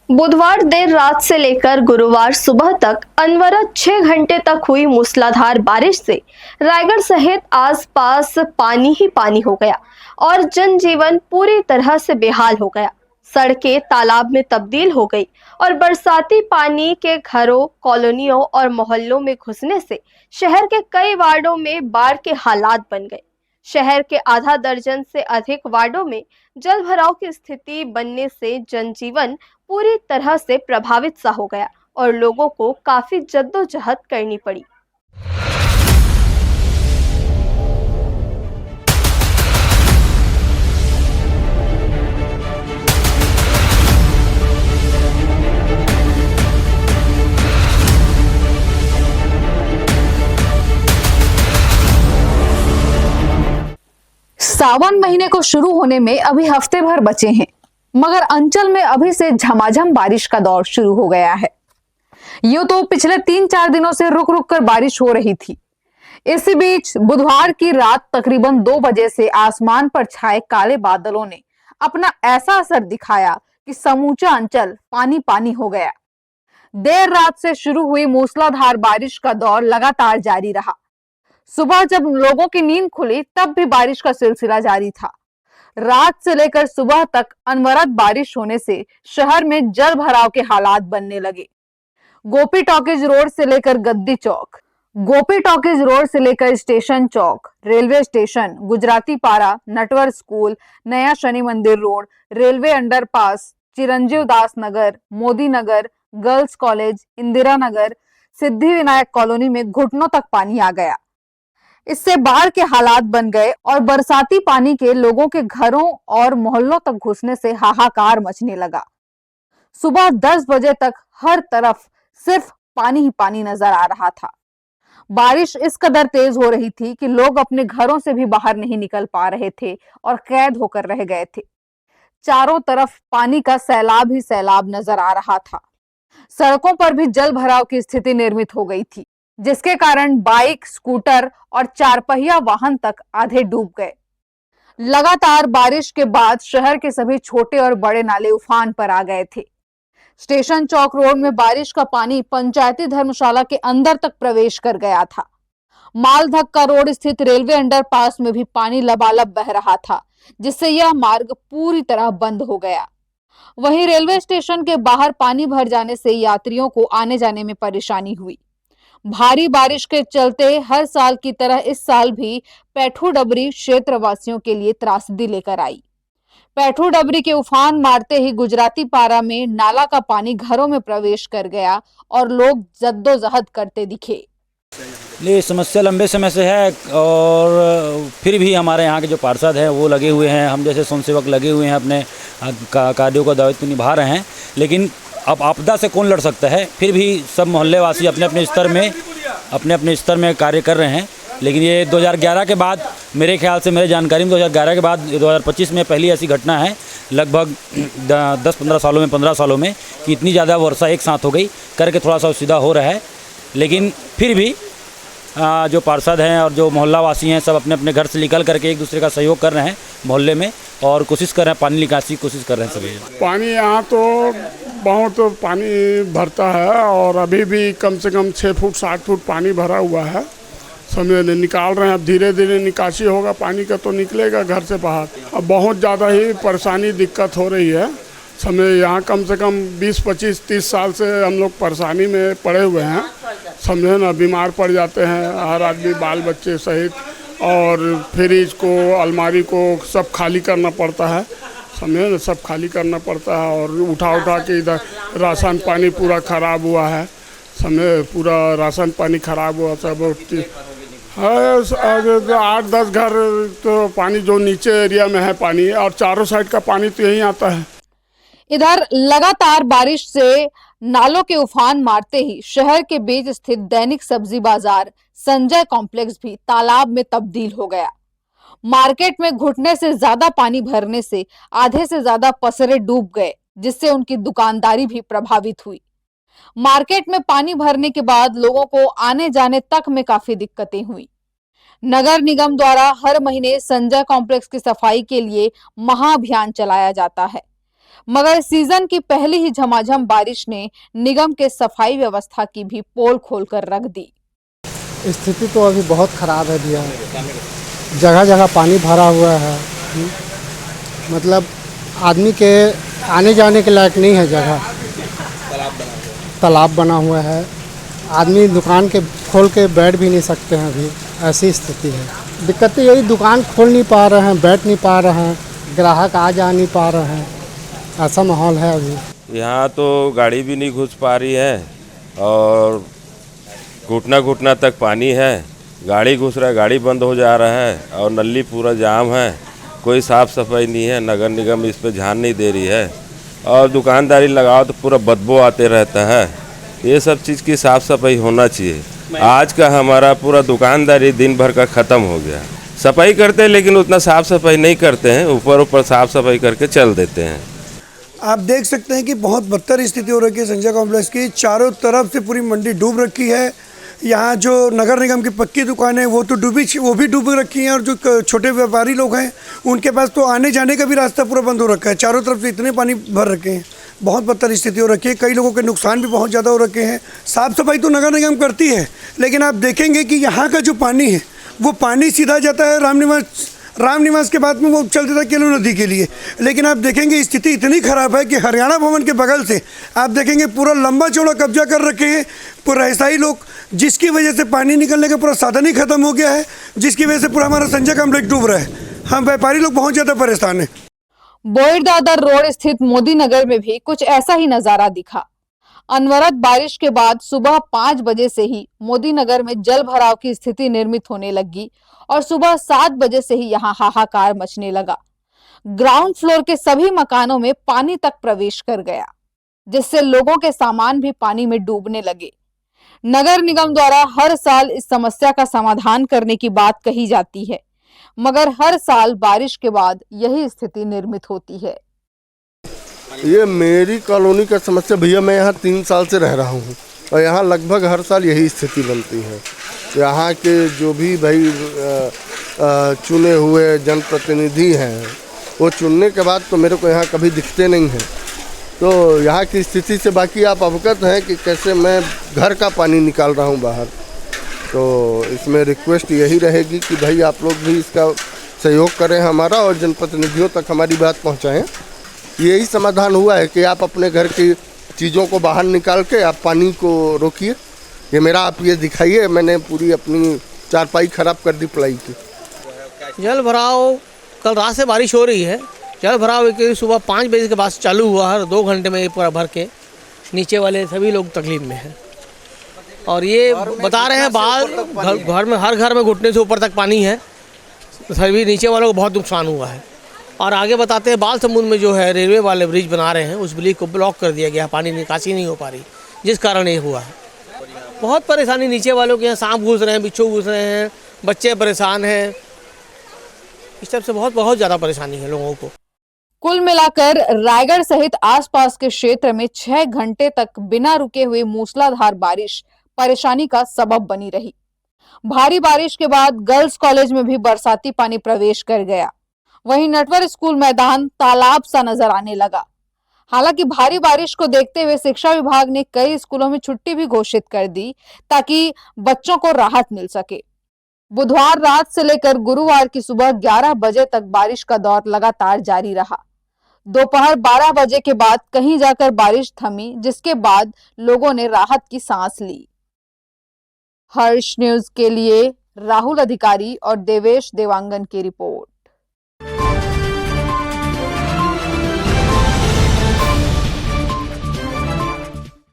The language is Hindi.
बुधवार देर रात से लेकर गुरुवार सुबह तक अनवरत 6 घंटे तक हुई मूसलाधार बारिश से रायगढ़ सहित आसपास पानी ही पानी हो गया और जनजीवन पूरी तरह से बेहाल हो गया। सड़कें तालाब में तब्दील हो गई और बरसाती पानी के घरों, कॉलोनियों और मोहल्लों में घुसने से शहर के कई वार्डों में बाढ़ के हालात बन गए। शहर के आधा दर्जन से अधिक वार्डों में जल भराव की स्थिति बनने से जनजीवन पूरी तरह से प्रभावित सा हो गया और लोगों को काफी जद्दोजहद करनी पड़ी। सावन महीने को शुरू होने में अभी हफ्ते भर बचे हैं, मगर अंचल में अभी से झमाझम बारिश का दौर शुरू हो गया है। यूं तो पिछले 3-4 दिनों से रुक रुक कर बारिश हो रही थी। इसी बीच बुधवार की रात तकरीबन 2 बजे से आसमान पर छाए काले बादलों ने अपना ऐसा असर दिखाया कि समूचा अंचल पानी पानी हो गया। देर रात से शुरू हुई मूसलाधार बारिश का दौर लगातार जारी रहा। सुबह जब लोगों की नींद खुली तब भी बारिश का सिलसिला जारी था। रात से लेकर सुबह तक अनवरत बारिश होने से शहर में जल भराव के हालात बनने लगे। गोपी टॉकीज रोड से लेकर गद्दी चौक, गोपी टॉकीज रोड से लेकर स्टेशन चौक, रेलवे स्टेशन, गुजराती पारा, नटवर स्कूल, नया शनि मंदिर रोड, रेलवे अंडरपास, चिरंजीव दास नगर, मोदी नगर, girls college, Indira Nagar, Siddhi Vinayak colony में घुटनों तक पानी आ गया। इससे बाढ़ के हालात बन गए और बरसाती पानी के लोगों के घरों और मोहल्लों तक घुसने से हाहाकार मचने लगा। सुबह 10 बजे तक हर तरफ सिर्फ पानी ही पानी नजर आ रहा था। बारिश इस कदर तेज हो रही थी कि लोग अपने घरों से भी बाहर नहीं निकल पा रहे थे और कैद होकर रह गए थे। चारों तरफ पानी का सैलाब ही सैलाब नजर आ रहा था। सड़कों पर भी जल भराव की स्थिति निर्मित हो गई थी, जिसके कारण बाइक, स्कूटर और 4 पहिया वाहन तक आधे डूब गए। लगातार बारिश के बाद शहर के सभी छोटे और बड़े नाले उफान पर आ गए थे। स्टेशन चौक रोड में बारिश का पानी पंचायती धर्मशाला के अंदर तक प्रवेश कर गया था। मालधक्का रोड स्थित रेलवे अंडरपास में भी पानी लबालब बह रहा था, जिससे यह मार्ग पूरी तरह बंद हो गया। वहीं रेलवे स्टेशन के बाहर पानी भर जाने से यात्रियों को आने जाने में परेशानी हुई। भारी बारिश के चलते हर साल की तरह इस साल भी पैठू डबरी क्षेत्रवासियों के लिए त्रासदी लेकर आई। पैठू डबरी के उफान मारते ही गुजराती पारा में नाला का पानी घरों में प्रवेश कर गया और लोग जद्दोजहद करते दिखे। ये समस्या लंबे समय से है और फिर भी हमारे यहाँ के जो पार्षद हैं वो लगे हुए हैं, हम जैसे स्वयंसेवक लगे हुए हैं, अपने कार्यों का दायित्व निभा रहे हैं। लेकिन अब आपदा से कौन लड़ सकता है, फिर भी सब मोहल्ले वासी अपने अपने स्तर में कार्य कर रहे हैं। लेकिन ये 2011 के बाद, मेरे ख्याल से, मेरे जानकारी में 2011 के बाद 2025 में पहली ऐसी घटना है लगभग 10-15 सालों में, 15 सालों में, कि इतनी ज़्यादा वर्षा एक साथ हो गई करके थोड़ा सा सीधा हो रहा है। लेकिन फिर भी जो पार्षद हैं और जो मोहल्ला वासी हैं सब अपने अपने घर से निकल करके एक दूसरे का सहयोग कर रहे हैं मोहल्ले में और कोशिश कर रहे हैं, पानी निकासी की कोशिश कर रहे हैं सभी। पानी यहाँ तो बहुत पानी भरता है और अभी भी कम से कम 6 फुट 7 फुट पानी भरा हुआ है। समझे, निकाल रहे हैं। अब धीरे धीरे निकासी होगा पानी का तो निकलेगा घर से बाहर। अब बहुत ज़्यादा ही परेशानी दिक्कत हो रही है। समझे, यहाँ कम से कम 20, 25, 30 साल से हम लोग परेशानी में पड़े हुए हैं। समझे ना, बीमार पड़ जाते हैं हर आदमी, बाल बच्चे सहित, और फ्रिज को, अलमारी को सब खाली करना पड़ता है। समझे ना, सब खाली करना पड़ता है और उठा के इधर राशन पानी पूरा ख़राब हुआ है। समझे, पूरा राशन पानी ख़राब हुआ सब है। 8-10 घर तो पानी जो नीचे एरिया में है पानी, और चारों साइड का पानी तो यहीं आता है। इधर लगातार बारिश से नालों के उफान मारते ही शहर के बीच स्थित दैनिक सब्जी बाजार संजय कॉम्प्लेक्स भी तालाब में तब्दील हो गया। मार्केट में घुटने से ज्यादा पानी भरने से आधे से ज्यादा पसरे डूब गए, जिससे उनकी दुकानदारी भी प्रभावित हुई। मार्केट में पानी भरने के बाद लोगों को आने जाने तक में काफी दिक्कतें हुई। नगर निगम द्वारा हर महीने संजय कॉम्प्लेक्स की सफाई के लिए महाअभियान चलाया जाता है। मगर सीजन की पहली ही झमाझम बारिश ने निगम के सफाई व्यवस्था की भी पोल खोलकर रख दी। स्थिति तो अभी बहुत ख़राब है भैया, जगह जगह पानी भरा हुआ है। मतलब आदमी के आने जाने के लायक नहीं है जगह, तालाब बना हुआ है। आदमी दुकान के खोल के बैठ भी नहीं सकते हैं, अभी ऐसी स्थिति है। दिक्कतें यही, दुकान खोल नहीं पा रहे हैं, बैठ नहीं पा रहे हैं, ग्राहक आ जा नहीं पा रहे हैं, ऐसा माहौल है अभी। यहाँ तो गाड़ी भी नहीं घुस पा रही है और घुटना घुटना तक पानी है। गाड़ी घुस रहा है, गाड़ी बंद हो जा रहा है और नली पूरा जाम है। कोई साफ़ सफाई नहीं है, नगर निगम इस पे ध्यान नहीं दे रही है और दुकानदारी लगाओ तो पूरा बदबू आते रहता है। ये सब चीज़ की साफ़ सफाई होना चाहिए। आज का हमारा पूरा दुकानदारी दिन भर का ख़त्म हो गया। सफाई करते हैं लेकिन उतना साफ़ सफाई नहीं करते हैं, ऊपर ऊपर साफ़ सफाई करके चल देते हैं। आप देख सकते हैं कि बहुत बदतर स्थिति हो रखी है संजय कॉम्प्लेक्स की। चारों तरफ से पूरी मंडी डूब रखी है। यहाँ जो नगर निगम की पक्की दुकानें वो तो वो भी डूब रखी हैं और जो छोटे व्यापारी लोग हैं उनके पास तो आने जाने का भी रास्ता पूरा बंद हो रखा है। चारों तरफ से इतने पानी भर रखे हैं, बहुत बदतर स्थिति हो रखी है। कई लोगों के नुकसान भी बहुत ज़्यादा हो रखे हैं। साफ़ सफाई तो नगर निगम करती है, लेकिन आप देखेंगे कि यहाँ का जो पानी है वो पानी सीधा जाता है राम निवास के बाद में वो चल देता है केलो नदी के लिए। लेकिन आप देखेंगे स्थिति इतनी ख़राब है कि हरियाणा भवन के बगल से आप देखेंगे पूरा लंबा चौड़ा कब्जा कर रखे हैं पूरा रईसाई लोग, जिसकी वजह से पानी निकलने का पूरा साधन ही खत्म हो गया है, जिसकी वजह से पूरा हमारा संजय कॉम्प्लेक्स डूब रहा है। हम व्यापारी लोग बहुत ज़्यादा परेशान हैं। बोईरदादर रोड स्थित मोदी नगर में भी कुछ ऐसा ही नजारा दिखा। अनवरत बारिश के बाद सुबह 5 बजे से ही मोदी नगर में जल भराव की स्थिति निर्मित होने लगी और सुबह 7 बजे से ही यहाँ हाहाकार मचने लगा। ग्राउंड फ्लोर के सभी मकानों में पानी तक प्रवेश कर गया, जिससे लोगों के सामान भी पानी में डूबने लगे। नगर निगम द्वारा हर साल इस समस्या का समाधान करने की बात कही जाती है, मगर हर साल बारिश के बाद यही स्थिति निर्मित होती है। ये मेरी कॉलोनी का समस्या भैया, मैं यहाँ 3 साल से रह रहा हूँ और यहाँ लगभग हर साल यही स्थिति बनती है। यहाँ के जो भी भाई चुने हुए जनप्रतिनिधि हैं वो चुनने के बाद तो मेरे को यहाँ कभी दिखते नहीं हैं। तो यहाँ की स्थिति से बाकी आप अवगत हैं कि कैसे मैं घर का पानी निकाल रहा हूँ बाहर। तो इसमें रिक्वेस्ट यही रहेगी कि भाई आप लोग भी इसका सहयोग करें हमारा और जनप्रतिनिधियों तक हमारी बात पहुँचाएँ। यही समाधान हुआ है कि आप अपने घर की चीज़ों को बाहर निकाल के आप पानी को रोकिए। ये मेरा आप ये दिखाइए, मैंने पूरी अपनी चारपाई ख़राब कर दी प्लाई की। जल भराव कल रात से बारिश हो रही है। जल भराव सुबह 5 बजे के बाद चालू हुआ है, 2 घंटे में पूरा भर के नीचे वाले सभी लोग तकलीफ में हैं। और ये बता रहे हैं घर में हर घर में घुटने से ऊपर तक पानी है, सभी नीचे वालों को बहुत नुकसान हुआ है। और आगे बताते हैं बाल समुद्र में जो है रेलवे वाले ब्रिज बना रहे हैं, उस ब्रिज को ब्लॉक कर दिया गया, पानी निकासी नहीं हो पा रही, जिस कारण ये हुआ है। बहुत परेशानी नीचे वालों के यहाँ, सांप घुस रहे हैं, बिच्छू घुस रहे हैं, बच्चे परेशान हैं, इस तरह से बहुत ज़्यादा परेशानी है लोगों को। कुल मिलाकर रायगढ़ सहित आसपास के क्षेत्र में 6 घंटे तक बिना रुके हुए मूसलाधार बारिश परेशानी का सबब बनी रही। भारी बारिश के बाद गर्ल्स कॉलेज में भी बरसाती पानी प्रवेश कर गया। वहीं नटवर स्कूल मैदान तालाब सा नजर आने लगा। हालांकि भारी बारिश को देखते हुए शिक्षा विभाग ने कई स्कूलों में छुट्टी भी घोषित कर दी ताकि बच्चों को राहत मिल सके। बुधवार रात से लेकर गुरुवार की सुबह 11 बजे तक बारिश का दौर लगातार जारी रहा। दोपहर 12 बजे के बाद कहीं जाकर बारिश थमी, जिसके बाद लोगों ने राहत की सांस ली। हर्ष न्यूज के लिए राहुल अधिकारी और देवेश देवांगन की रिपोर्ट।